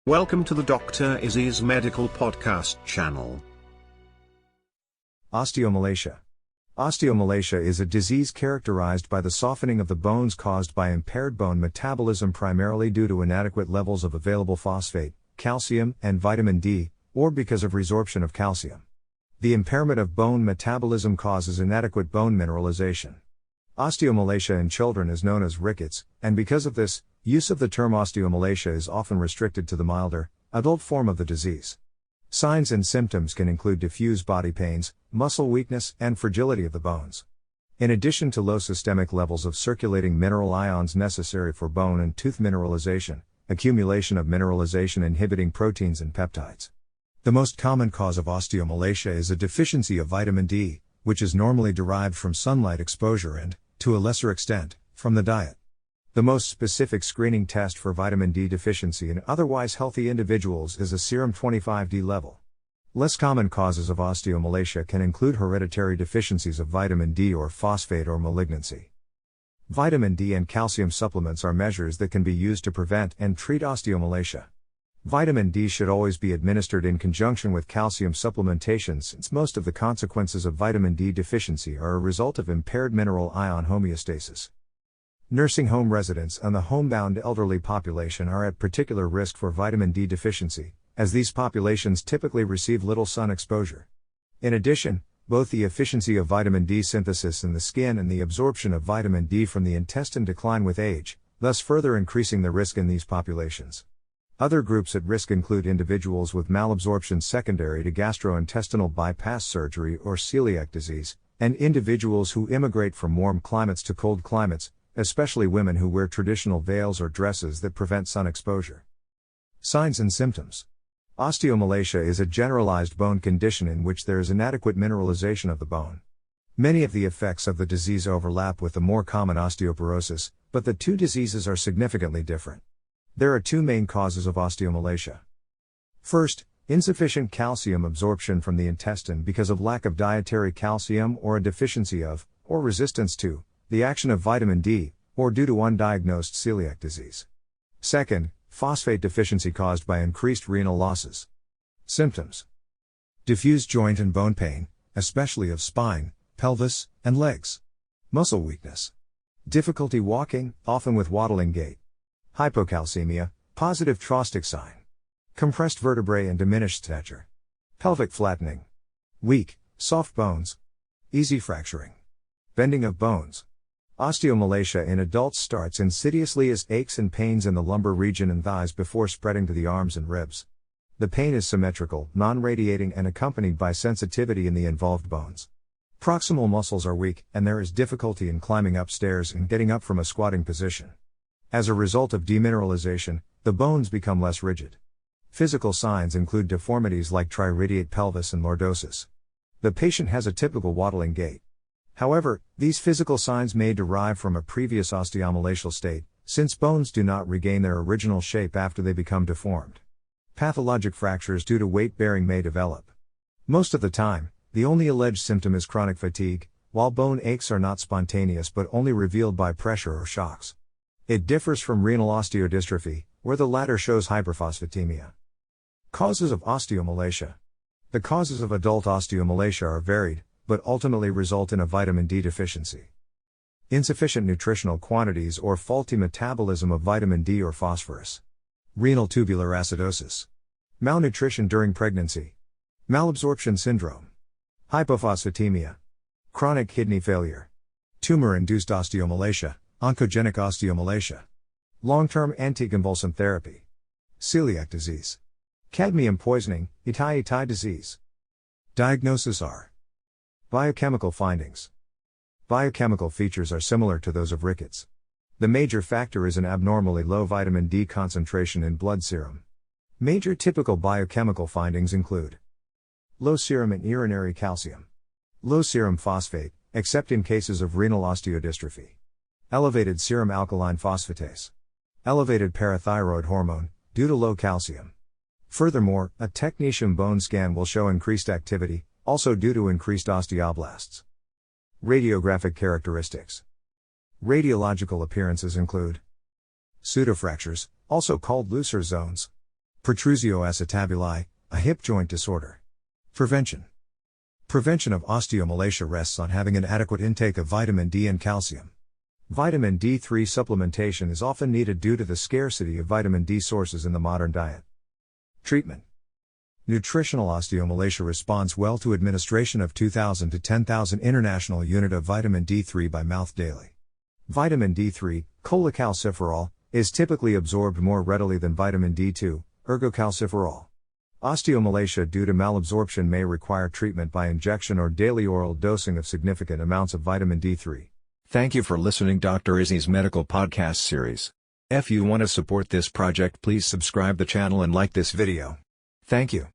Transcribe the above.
Welcome to the Dr. Izzy's Medical Podcast channel. Osteomalacia. Osteomalacia is a disease characterized by the softening of the bones caused by impaired bone metabolism, primarily due to inadequate levels of available phosphate, calcium, and vitamin D, or because of resorption of calcium. The impairment of bone metabolism causes inadequate bone mineralization. Osteomalacia in children is known as rickets, and because of this, use of the term osteomalacia is often restricted to the milder, adult form of the disease. Signs and symptoms can include diffuse body pains, muscle weakness, and fragility of the bones. In addition to low systemic levels of circulating mineral ions necessary for bone and tooth mineralization, accumulation of mineralization inhibiting proteins and peptides. The most common cause of osteomalacia is a deficiency of vitamin D, which is normally derived from sunlight exposure and, to a lesser extent, from the diet. The most specific screening test for vitamin D deficiency in otherwise healthy individuals is a serum 25D level. Less common causes of osteomalacia can include hereditary deficiencies of vitamin D or phosphate or malignancy. Vitamin D and calcium supplements are measures that can be used to prevent and treat osteomalacia. Vitamin D should always be administered in conjunction with calcium supplementation, since most of the consequences of vitamin D deficiency are a result of impaired mineral ion homeostasis. Nursing home residents and the homebound elderly population are at particular risk for vitamin D deficiency, as these populations typically receive little sun exposure. In addition, both the efficiency of vitamin D synthesis in the skin and the absorption of vitamin D from the intestine decline with age, thus further increasing the risk in these populations. Other groups at risk include individuals with malabsorption secondary to gastrointestinal bypass surgery or celiac disease, and individuals who immigrate from warm climates to cold climates, especially women who wear traditional veils or dresses that prevent sun exposure. Signs and symptoms. Osteomalacia is a generalized bone condition in which there is inadequate mineralization of the bone. Many of the effects of the disease overlap with the more common osteoporosis, but the two diseases are significantly different. There are two main causes of osteomalacia. First, insufficient calcium absorption from the intestine because of lack of dietary calcium or a deficiency of, or resistance to, the action of vitamin D, or due to undiagnosed celiac disease. Second, phosphate deficiency caused by increased renal losses. Symptoms. Diffuse joint and bone pain, especially of spine, pelvis, and legs. Muscle weakness. Difficulty walking, often with waddling gait. Hypocalcemia, positive Trostick sign. Compressed vertebrae and diminished stature. Pelvic flattening. Weak, soft bones. Easy fracturing. Bending of bones. Osteomalacia in adults starts insidiously as aches and pains in the lumbar region and thighs before spreading to the arms and ribs. The pain is symmetrical, non-radiating, and accompanied by sensitivity in the involved bones. Proximal muscles are weak, and there is difficulty in climbing upstairs and getting up from a squatting position. As a result of demineralization, the bones become less rigid. Physical signs include deformities like triradiate pelvis and lordosis. The patient has a typical waddling gait. However, these physical signs may derive from a previous osteomalacial state, since bones do not regain their original shape after they become deformed. Pathologic fractures due to weight bearing may develop. Most of the time, the only alleged symptom is chronic fatigue, while bone aches are not spontaneous but only revealed by pressure or shocks. It differs from renal osteodystrophy, where the latter shows hyperphosphatemia. Causes of osteomalacia. The causes of adult osteomalacia are varied, but ultimately result in a vitamin D deficiency. Insufficient nutritional quantities or faulty metabolism of vitamin D or phosphorus. Renal tubular acidosis. Malnutrition during pregnancy. Malabsorption syndrome. Hypophosphatemia. Chronic kidney failure. Tumor-induced osteomalacia, oncogenic osteomalacia. Long-term anticonvulsant therapy. Celiac disease. Cadmium poisoning, Itai disease. Diagnosis are. Biochemical findings. Biochemical features are similar to those of rickets. The major factor is an abnormally low vitamin D concentration in blood serum. Major typical biochemical findings include low serum and urinary calcium, low serum phosphate, except in cases of renal osteodystrophy, elevated serum alkaline phosphatase, elevated parathyroid hormone, due to low calcium. Furthermore, a technetium bone scan will show increased activity, also due to increased osteoblasts. Radiographic characteristics. Radiological appearances include pseudofractures, also called looser zones. Protrusio acetabuli, a hip joint disorder. Prevention. Prevention of osteomalacia rests on having an adequate intake of vitamin D and calcium. Vitamin D3 supplementation is often needed due to the scarcity of vitamin D sources in the modern diet. Treatment. Nutritional osteomalacia responds well to administration of 2,000 to 10,000 international unit of vitamin D3 by mouth daily. Vitamin D3, cholecalciferol, is typically absorbed more readily than vitamin D2, ergocalciferol. Osteomalacia due to malabsorption may require treatment by injection or daily oral dosing of significant amounts of vitamin D3. Thank you for listening Dr. Izzy's medical podcast series. If you want to support this project, please subscribe the channel and like this video. Thank you.